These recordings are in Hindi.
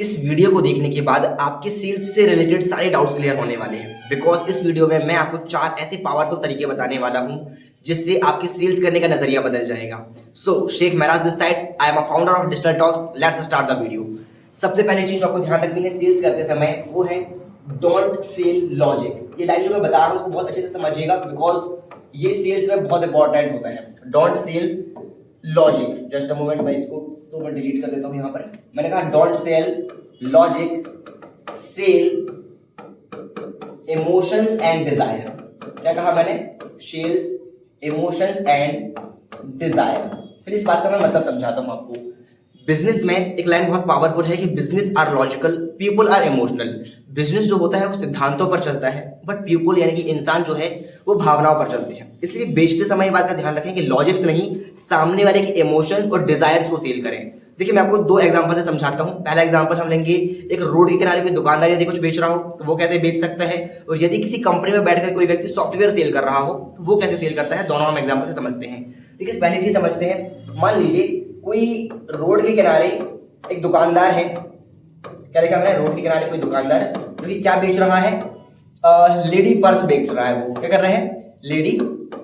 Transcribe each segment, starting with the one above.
इस वीडियो को देखने के बाद आपके सेल्स से रिलेटेड सारे डाउट्स क्लियर होने वाले हैं बिकॉज इस वीडियो में मैं आपको 4 ऐसे पावरफुल तरीके बताने वाला हूं जिससे आपके सेल्स करने का नजरिया बदल जाएगा। So Sheikh Maharaj this side, I am a founder of Digital Talks. Let's start the video. सबसे पहली चीज आपको ध्यान रखनी है सेल्स करते समय, वो है डोंट सेल लॉजिक। ये लाइन जो मैं बता रहा हूँ उसको बहुत अच्छे से समझिएगा बिकॉज ये सेल्स में बहुत इंपॉर्टेंट होता है। Don't sell logic, just a moment, मैं इसको तो मैं डिलीट कर देता हूं। यहां पर मैंने कहा don't sell logic, sell emotions and desire. क्या कहा मैंने? Sells emotions and desire. फिर इस बात का मैं मतलब समझाता हूं आपको। बिजनेस में एक लाइन बहुत पावरफुल है कि business are logical, people are emotional. Business जो होता है वो सिद्धांतों पर चलता है, बट पीपल यानी कि इंसान जो है वो भावनाओं पर चलते हैं। इसलिए बेचते समय ये बात का ध्यान रखें कि लॉजिक्स नहीं, सामने वाले के इमोशंस और डिजायर्स को सेल करें। देखिए मैं आपको 2 एग्जांपल से समझाता हूं। पहला एग्जांपल हम लेंगे, एक रोड के किनारे कोई दुकानदार यदि कुछ बेच रहा हो तो वो कैसे बेच सकता है, और यदि किसी कंपनी में बैठकर कोई व्यक्ति सॉफ्टवेयर सेल कर रहा हो तो वो कैसे सेल करता है। दोनों हम एग्जांपल से समझते हैं। देखिए पहली चीज समझते हैं। मान लीजिए कोई रोड के किनारे एक दुकानदार है। क्या लिखा मैंने? रोड के किनारे कोई दुकानदार जो कि क्या बेच रहा है? लेडी पर्स बेच रहा है। वो क्या कर रहे हैं? लेडी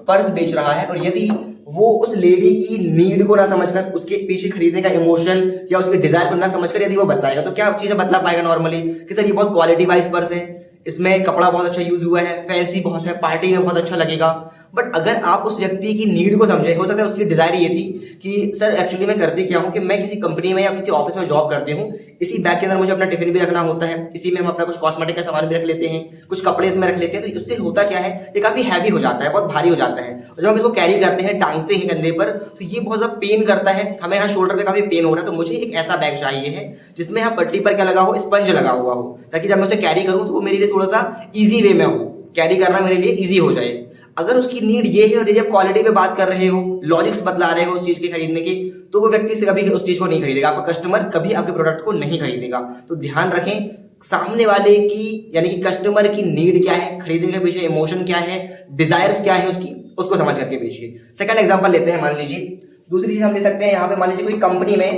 पर्स बेच रहा है। और यदि वो उस लेडी की नीड को ना समझकर, उसके पीछे खरीदने का इमोशन या उसके डिजायर को ना समझकर यदि वो बताएगा तो क्या चीजें बतला पाएगा नॉर्मली कि सर ये बहुत क्वालिटी वाइज पर्स है, इसमें कपड़ा बहुत अच्छा यूज हुआ है, फैंसी बहुत है, पार्टी में बहुत अच्छा लगेगा। बट अगर आप उस व्यक्ति की नीड को समझे, हो सकता है उसकी डिजायर ये थी कि सर एक्चुअली मैं करती क्या हूँ कि मैं किसी कंपनी में या किसी ऑफिस में जॉब करती हूँ, इसी बैग के अंदर मुझे अपना टिफिन भी रखना होता है, इसी में हम अपना कुछ कॉस्मेटिक का सामान भी रख लेते हैं, कुछ कपड़े इसमें रख लेते हैं। तो उससे होता क्या है, ये काफी हैवी हो जाता है, बहुत भारी हो जाता है। और जब हम इसको कैरी करते हैं, टांगते हैं कंधे पर, तो ये बहुत ज्यादा पेन करता है हमें। यहाँ शोल्डर पे काफी पेन हो रहा है, तो मुझे एक ऐसा बैग चाहिए है जिसमें यहाँ पट्टी पर क्या लगा हो, स्पंज लगा हुआ हो, ताकि जब मैं उसे कैरी करूँ तो वो मेरे लिए थोड़ा सा इजी वे में हो, कैरी करना मेरे लिए इजी हो जाए। अगर उसकी नीड ये है और यदि आप क्वालिटी पे बात कर रहे हो, लॉजिक्स बतला रहे हो उस चीज के खरीदने के, तो वो व्यक्ति से कभी उस चीज को नहीं खरीदेगा, आपका कस्टमर कभी आपके प्रोडक्ट को नहीं खरीदेगा। तो ध्यान रखें सामने वाले की यानी कि कस्टमर की नीड क्या है, खरीदने के पीछे इमोशन क्या है, डिजायर्स क्या है उसकी, उसको समझ करके बेचिए। सेकंड एग्जांपल लेते हैं। मान लीजिए दूसरी चीज हम ले सकते हैं यहाँ पे। मान लीजिए कोई कंपनी में,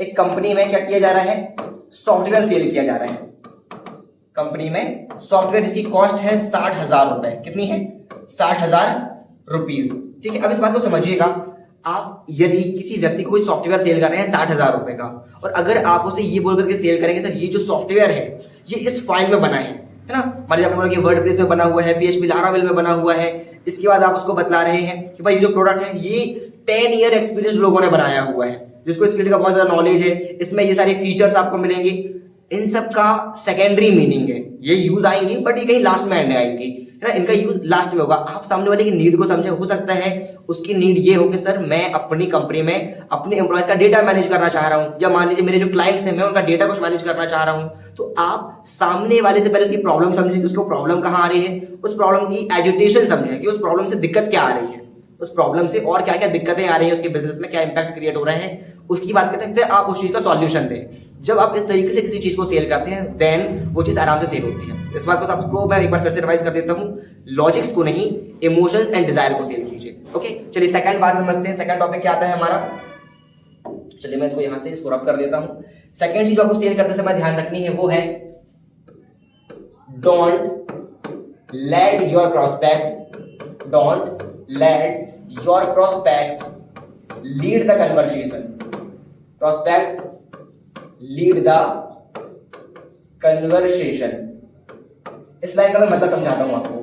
एक कंपनी में क्या किया जा रहा है, सॉफ्टवेयर सेल किया जा रहा है। कंपनी में सॉफ्टवेयर जिसकी कॉस्ट है 60,000 रुपए। कितनी है? 60,000 रुपीज। ठीक है, अब इस बात को समझिएगा। आप यदि किसी व्यक्ति को कोई सॉफ्टवेयर सेल कर रहे हैं 60,000 रुपए का, और अगर आप उसे ये बोल करके सेल करेंगे सर ये जो सॉफ्टवेयर है ये इस फाइल में बना है ना, मान लीजिए आपने बोला कि वर्डप्रेस में बना हुआ है, PHP लारावेल में बना हुआ है। इसके बाद आप उसको बतला रहे हैं कि भाई ये जो प्रोडक्ट है ये 10 ईयर एक्सपीरियंस लोगों ने बनाया हुआ है, जिसको इस फील्ड का बहुत ज्यादा नॉलेज है, इसमें ये सारे फीचर्स आपको मिलेंगे। इन सब का सेकेंडरी मीनिंग है, ये यूज आएंगे बट ये कहीं लास्ट में एंड आएंगे, है ना, इनका यूज लास्ट में होगा। आप सामने वाले की नीड को समझे। हो सकता है उसकी नीड ये हो कि सर मैं अपनी कंपनी में अपने एम्प्लॉयज का डेटा मैनेज करना चाह रहा हूं, या मान लीजिए मेरे जो क्लाइंट्स हैं मैं उनका डेटा कुछ मैनेज करना चाह रहा हूं। तो आप सामने वाले से पहले उसकी प्रॉब्लम समझें कि उसको प्रॉब्लम कहां आ रही है, उस प्रॉब्लम की एजुटेशन समझें कि उस प्रॉब्लम से दिक्कत क्या आ रही है, उस प्रॉब्लम से और क्या क्या दिक्कतें आ रही है, उसके बिजनेस में क्या इंपैक्ट क्रिएट हो रहा है, उसकी बात करते हैं। फिर आप उस चीज का सॉल्यूशन दें। जब आप इस तरीके से किसी चीज को सेल करते हैं देन वो चीज आराम से सेल होती है। इस बात को आपको मैं एक बार फिर से रिवाइज कर देता हूं, लॉजिक्स को नहीं, इमोशंस एंड डिजायर को सेल कीजिए। ओके, चलिए सेकंड बात समझते हैं। सेकंड टॉपिक क्या आता है हमारा। चलिए मैं इसको यहां से इसको रफ कर देता हूं। सेकंड चीज आपको सेल करते समय ध्यान रखनी है वो है don't let your prospect lead the conversation. Prospect lead the conversation. इस लाइन का मैं मतलब समझाता हूं आपको।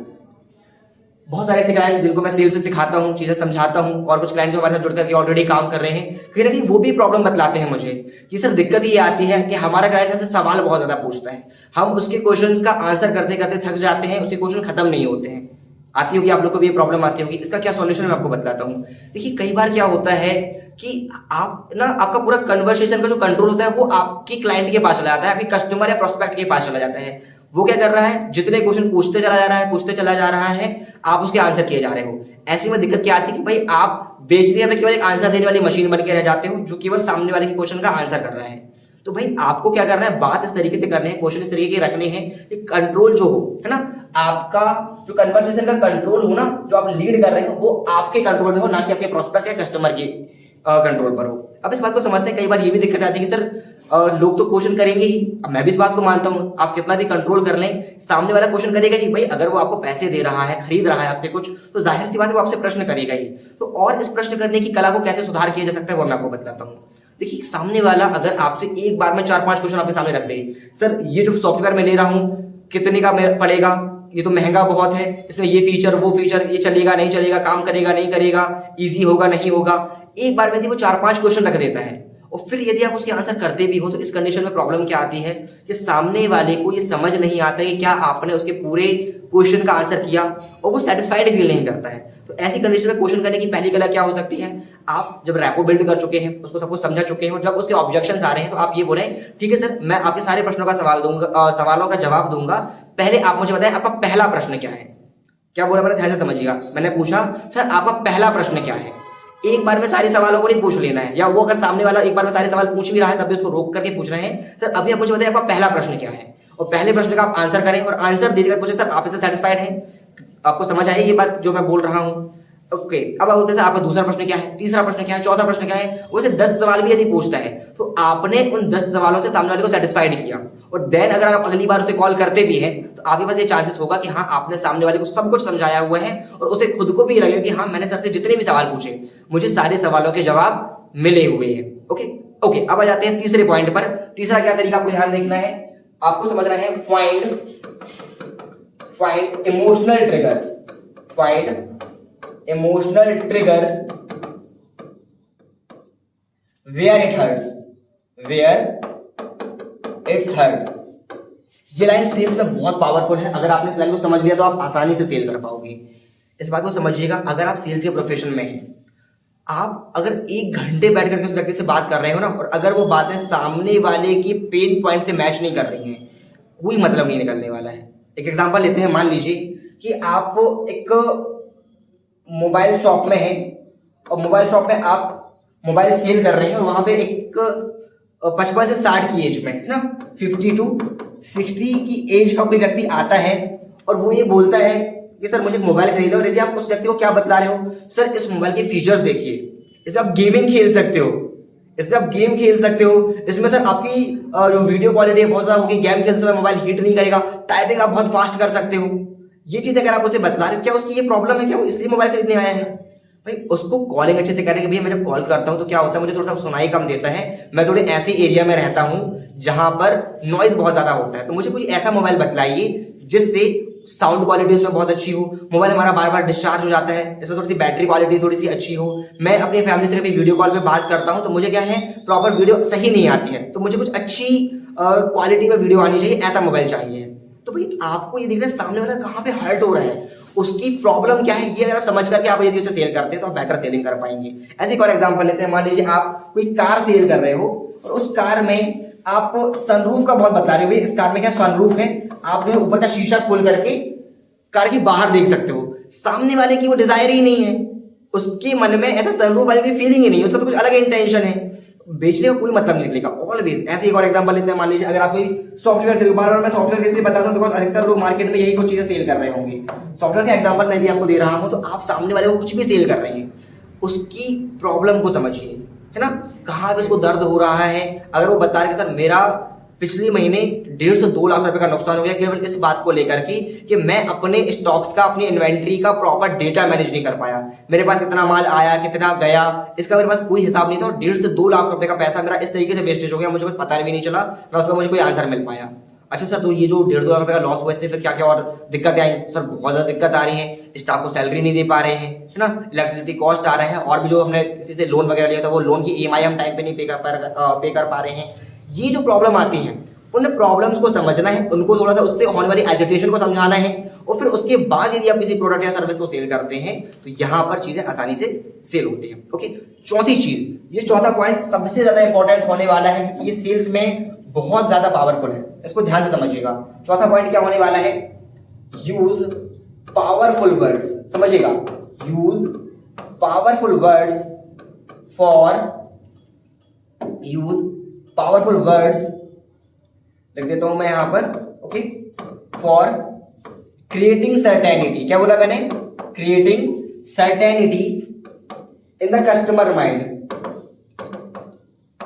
बहुत सारे ऐसे क्लाइंट्स जिनको मैं सेल्स से सिखाता हूं, चीजें समझाता हूं, और कुछ क्लाइंट्स जो हमारे साथ जुड़ करके ऑलरेडी काम कर रहे हैं, कहीं ना कहीं वो भी प्रॉब्लम बतलाते हैं मुझे कि सर दिक्कत ये आती है कि हमारा क्लाइंट हमसे सवाल बहुत ज्यादा पूछता है, हम उसके क्वेश्चंस का आंसर करते करते थक जाते हैं, उसके क्वेश्चन खत्म नहीं होते हैं। आती होगी आप लोग को भी ये प्रॉब्लम आती होगी। इसका क्या सॉल्यूशन मैं आपको बताता हूं। देखिए कई बार क्या होता है कि आप ना, आपका पूरा कन्वर्सेशन का जो कंट्रोल होता है वो आपकी क्लाइंट के पास चला जाता है, आपके कस्टमर या प्रोस्पेक्ट के पास चला जाता है। वो क्या कर रहा है, जितने क्वेश्चन पूछते चला जा रहा है, आप उसके आंसर किए जा रहे हो। ऐसे में दिक्कत क्या आती है कि भाई आप बेचने में केवल एक आंसर देने वाली मशीन बन के रह जाते हो जो केवल सामने वाले के क्वेश्चन का आंसर कर रहा है। तो भाई आपको क्या करना है, बात इस तरीके से करनी है, क्वेश्चन इस तरीके के रखने हैं कि कंट्रोल जो हो, है ना, आपका जो कन्वर्सेशन का कंट्रोल हो ना, जो आप लीड कर रहे हो वो आपके कंट्रोल में हो, ना कि आपके प्रोस्पेक्ट या कस्टमर के कंट्रोल पर हो। अब इस बात को समझते हैं, कई बार ये भी दिक्कत आती है कि सर लोग तो क्वेश्चन करेंगे ही। अब मैं भी इस बात को मानता हूं, आप कितना भी कंट्रोल कर लें, सामने वाला क्वेश्चन करेगा ही भाई। अगर वो आपको पैसे दे रहा है, खरीद रहा है आपसे कुछ, तो जाहिर सी बात है वो आपसे प्रश्न करेगा ही। तो और इस प्रश्न करने की कला को कैसे सुधार किया जा सकता है वो मैं आपको बताता हूँ। देखिए, सामने वाला अगर आपसे एक बार में 4-5 क्वेश्चन आपके सामने रख दे, सर ये जो सॉफ्टवेयर मैं ले रहा हूं कितने का पड़ेगा, ये तो महंगा बहुत है, इसमें ये फीचर वो फीचर, ये चलेगा नहीं चलेगा, काम करेगा नहीं करेगा, इजी होगा नहीं होगा, एक बार में यदि वो 4-5 क्वेश्चन रख देता है और फिर यदि आप उसके आंसर करते भी हो, तो इस कंडीशन में प्रॉब्लम क्या आती है कि सामने वाले को ये समझ नहीं आता कि क्या आपने उसके पूरे क्वेश्चन का आंसर किया, और वो सेटिस्फाइड फील नहीं करता है। तो ऐसी कंडीशन में क्वेश्चन करने की पहली कला क्या हो सकती है, आप जब रैपो बिल्ड कर चुके हैं, उसको सब कुछ समझा चुके हैं, जब उसके ऑब्जेक्शंस आ रहे हैं, तो आप ये बोले ठीक है सर, मैं आपके सारे प्रश्नों का सवालों का जवाब दूंगा, पहले आप मुझे बताएं आपका पहला प्रश्न क्या है। क्या बोला मैंने, ध्यान से समझिएगा। मैंने पूछा सर आपका पहला प्रश्न क्या है। एक बार में सारे सवालों को नहीं पूछ लेना है, या वो अगर सामने वाला एक बार में सारे सवाल पूछ भी रहा है तब भी उसको रोक करके पूछ रहे हैं, सर अभी आप मुझे बताइए आपका पहला प्रश्न क्या है, और पहले प्रश्न का आप आंसर करें और आंसर देकर पूछे सर आप इससे सेटिस्फाइड हैं। आपको समझ आई ये बात जो मैं बोल रहा हूं? ओके, अब बोलते हैं आपका दूसरा प्रश्न क्या है, तीसरा प्रश्न क्या है, चौथा प्रश्न क्या है। वैसे 10 सवाल भी यदि पूछता है तो आपने उन 10 सवालों से सामने वाले को सेटिस्फाइड किया, और देन अगर आप अगली बार उसे कॉल करते भी हैं तो आपके पास ये चांसेस होगा कि हाँ आपने सामने वाले को सब कुछ समझाया हुआ है, और उसे खुद को भी लगेगा कि हाँ मैंने सर से जितने भी सवाल पूछे मुझे सारे सवालों के जवाब मिले हुए हैं। ओके ओके, अब आ जाते हैं तीसरे पॉइंट पर। तीसरा क्या तरीका आपको ध्यान देखना है, आपको समझना है find emotional triggers. Find emotional triggers where it hurts, where it's hurt। ये लाइन सेल्स में बहुत पावरफुल है। अगर आपने इस लाइन को समझ लिया तो आप आसानी से सेल कर पाओगे। इस बात को समझिएगा, अगर आप सेल्स के प्रोफेशन में हैं, आप अगर 1 घंटे बैठ करके उस व्यक्ति से बात कर रहे हो ना, और अगर वो बातें सामने वाले की पेन पॉइंट से मैच नहीं कर रही हैं, कोई मतलब नहीं निकलने वाला है। एक एग्जांपल लेते हैं, मान लीजिए कि आप एक मोबाइल शॉप में है, और मोबाइल शॉप में आप मोबाइल सेल कर रहे हैं, और वहां पे एक 55 से 60 की एज में है ना, 50 to 60 की एज का कोई व्यक्ति आता है और वो ये बोलता है कि सर मुझे मोबाइल खरीदो। और यदि आप उस व्यक्ति को क्या बतला रहे हो, सर इस मोबाइल के फीचर्स देखिए, इसमें आप गेमिंग खेल सकते हो, इसमें आप गेम खेल सकते हो, इसमें सर आपकी जो वीडियो क्वालिटी है बहुत ज्यादा होगी, गेम खेलते समय मोबाइल हीट नहीं करेगा, टाइपिंग आप बहुत फास्ट कर सकते हो। ये चीज अगर आप उसे बतला रहे हो, क्या उसकी ये प्रॉब्लम है, क्या वो इसलिए मोबाइल खरीदने आया है? भाई उसको कॉलिंग अच्छे से करें कि भैया मैं जब कॉल करता हूं तो क्या होता है, मुझे थोड़ा सा सुनाई कम देता है, मैं थोड़े ऐसे एरिया में रहता हूं जहां पर नॉइज बहुत ज्यादा होता है, तो मुझे कोई ऐसा मोबाइल बतलाइए जिससे साउंड क्वालिटी उसमें बहुत अच्छी हो, मोबाइल हमारा बार बार डिस्चार्ज हो जाता है, इसमें थोड़ी सी बैटरी क्वालिटी थोड़ी सी अच्छी हो, मैं अपनी फैमिली से कभी वीडियो कॉल पे बात करता हूं तो मुझे क्या है, प्रॉपर वीडियो सही नहीं आती है, तो मुझे कुछ अच्छी क्वालिटी में वीडियो आनी चाहिए, ऐसा मोबाइल चाहिए। तो भाई आपको ये देखना सामने वाला कहाँ पे हर्ट हो रहा है, उसकी प्रॉब्लम क्या है, ये अगर आप समझ करके आप यदि उसे सेल करते हैं तो आप बेटर सेलिंग कर पाएंगे। ऐसे एक और एग्जांपल लेते हैं, मान लीजिए आप कोई कार सेल कर रहे हो और उस कार में आप सनरूफ का बहुत बता रहे हो, इस कार में क्या सनरूफ है, आप जो है ऊपर का शीशा खोल करके कार की बाहर देख सकते हो। सामने वाले की वो डिजायर ही नहीं है, उसके मन में ऐसा सनरूफ वाली कोई फीलिंग ही नहीं है, उसका तो कुछ अलग इंटेंशन है, बेचने का कोई मतलब नहीं निकलेगा ऑलवेज। ऐसे एक और एग्जांपल लेते हैं, मान लीजिए अगर आप कोई सॉफ्टवेयर सेल, बार बार मैं सॉफ्टवेयर के इसलिए बताता हूं बिकॉज अधिकतर लोग मार्केट में यही कुछ चीजें सेल कर रहे होंगे। सॉफ्टवेयर का एग्जांपल मैं यदि आपको दे रहा हूं तो आप सामने वाले को कुछ भी सेल कर रहे हैं, उसकी प्रॉब्लम को समझिए, है ना, कहाँ पे उसको दर्द हो रहा है। अगर वो बता रहे कि सर मेरा पिछले महीने 1.5 से 2 लाख रुपए का नुकसान हो गया केवल इस बात को लेकर के कि मैं अपने स्टॉक्स का, अपनी इन्वेंट्री का प्रॉपर डेटा मैनेज नहीं कर पाया, मेरे पास कितना माल आया कितना गया इसका मेरे पास कोई हिसाब नहीं था, और 1.5 से 2 लाख रुपए का पैसा मेरा इस तरीके से वेस्टेज हो गया, मुझे कुछ पता भी नहीं चला, ना उसका मुझे कोई आंसर मिल पाया। अच्छा सर, तो ये जो 1.5-2 लाख रुपए का लॉस हुआ इससे फिर क्या क्या और दिक्कतें आई? सर बहुत ज्यादा दिक्कत आ रही है, स्टाफ को सैलरी नहीं दे पा रहे हैं, है ना, इलेक्ट्रिसिटी कॉस्ट आ रहा है, और भी जो हमने किसी से लोन वगैरह लिया था वो लोन की EMI हम टाइम पे नहीं पे कर पा रहे हैं। ये जो प्रॉब्लम आती है उन प्रॉब्लम्स को समझना है, उनको थोड़ा सा उससे होने वाली एजिटेशन को समझाना है, और फिर उसके बाद यदि आप किसी प्रोडक्ट या सर्विस को सेल करते हैं तो यहां पर चीजें आसानी से सेल होती हैं। ओके, चौथी चीज, ये चौथा पॉइंट सबसे ज्यादा इंपॉर्टेंट होने वाला है क्योंकि ये सेल्स में बहुत ज्यादा पावरफुल है, इसको ध्यान से समझिएगा। चौथा पॉइंट क्या होने वाला है, यूज पावरफुल वर्ड्स। समझिएगा, use powerful words for, use powerful words लिख देता हूं मैं यहां पर, ओके, फॉर क्रिएटिंग सर्टेनिटी। क्या बोला मैंने? Creating certainty in the customer mind,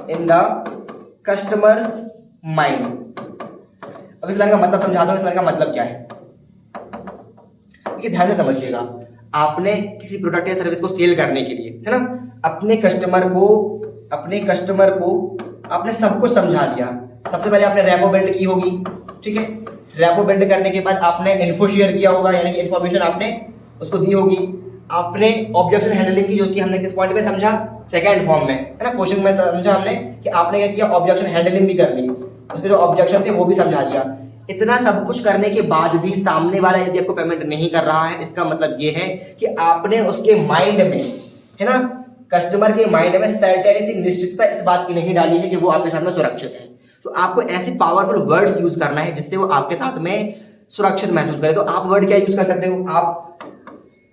in the customers mind. अब इस लाइन का मतलब समझाता हूं, इस लाइन का मतलब क्या है, देखिए ध्यान से समझिएगा। आपने किसी प्रोडक्ट या सर्विस को सेल करने के लिए, है ना, अपने कस्टमर को आपने सब कुछ समझा दिया। सबसे पहले आपने रैपो बिल्ड की होगी, ठीक है। रैपो बिल्ड करने के बाद आपने इन्फो शेयर किया होगा, यानी कि इन्फॉर्मेशन आपने उसको दी होगी। आपने ऑब्जेक्शन हैंडलिंग की, जो कि हमने किस पॉइंट पे समझा, सेकंड फॉर्म में, है ना, क्वेश्चन में समझा हमने कि आपने क्या किया, ऑब्जेक्शन हैंडलिंग भी कर ली, उसके जो ऑब्जेक्शन थे वो भी समझा दिया। इतना सब कुछ करने के बाद भी सामने वाला यदि आपको पेमेंट नहीं कर रहा है, इसका मतलब ये है कि आपने उसके माइंड में, है ना, कस्टमर के माइंड में सर्टेनिटी, निश्चितता इस बात की नहीं डाली है कि वो आपके साथ में सुरक्षित है। तो आपको ऐसी पावरफुल वर्ड्स यूज करना है जिससे वो आपके साथ में सुरक्षित महसूस करे। तो आप वर्ड क्या यूज कर सकते हो, आप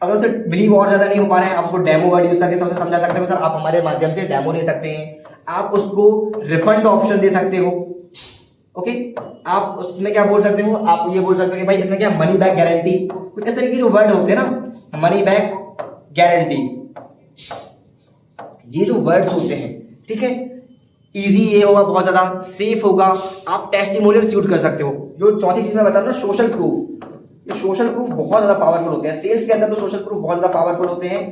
अगर उसे बिलीव और ज्यादा नहीं हो पा रहा है, आप उसको डेमो वर्ड यूज करके सबसे समझा सकते हो, सर आप हमारे माध्यम से डेमो ले सकते हैं। आप उसको रिफंड ऑप्शन दे सकते हो, ओके। आप उसमें क्या बोल सकते हो, आप ये बोल सकते हो कि भाई इसमें क्या मनी बैक गारंटी, कुछ इस तरह के जो वर्ड होते हैं ना, मनी बैक गारंटी, ये जो वर्ड्स होते हैं, ठीक है। इजी ये होगा, बहुत ज्यादा सेफ होगा। आप टेस्टिमोनियल यूज कर सकते हो। जो चौथी चीज मैं बता रहा हूँ, सोशल प्रूफ, ये सोशल प्रूफ बहुत ज्यादा पावरफुल होते हैं। सेल्स के अंदर तो सोशल प्रूफ बहुत ज्यादा पावरफुल होते हैं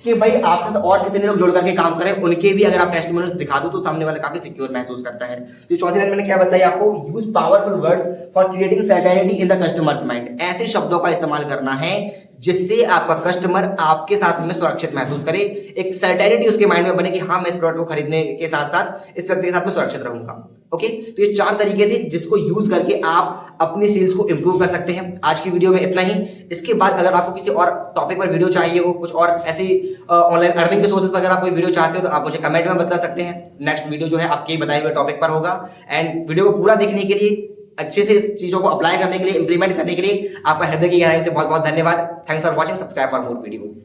कि भाई आपके साथ और कितने लोग जुड़ करके काम करें, उनके भी अगर आप टेस्टिमोनियल्स दिखा दो तो सामने वाला काफी सिक्योर महसूस करता है। तो चौथी लाइन मैंने क्या बताई आपको, use powerful words for creating certainty in the customers mind. ऐसे शब्दों का इस्तेमाल करना है जिससे आपका कस्टमर आपके साथ में सुरक्षित महसूस करे, एक सर्टेनिटी उसके माइंड में बने कि हाँ मैं इस प्रोडक्ट को खरीदने के साथ साथ इस व्यक्ति के साथ में सुरक्षित रहूंगा। ओके, तो ये 4 तरीके थे जिसको यूज करके आप अपनी सेल्स को इंप्रूव कर सकते हैं। आज की वीडियो में इतना ही। इसके बाद अगर आपको किसी और टॉपिक पर वीडियो चाहिए हो, कुछ और ऐसी ऑनलाइन अर्निंग के सोर्सेज पर अगर आप कोई वीडियो चाहते हो तो आप मुझे कमेंट में बता सकते हैं। नेक्स्ट वीडियो जो है आपके ही बताए हुए टॉपिक पर होगा। एंड वीडियो को पूरा देखने के लिए, अच्छे से इस चीजों को अप्लाई करने के लिए, इंप्लीमेंट करने के लिए आपका हृदय की गहराई से बहुत बहुत धन्यवाद। Thanks for watching, subscribe for more videos.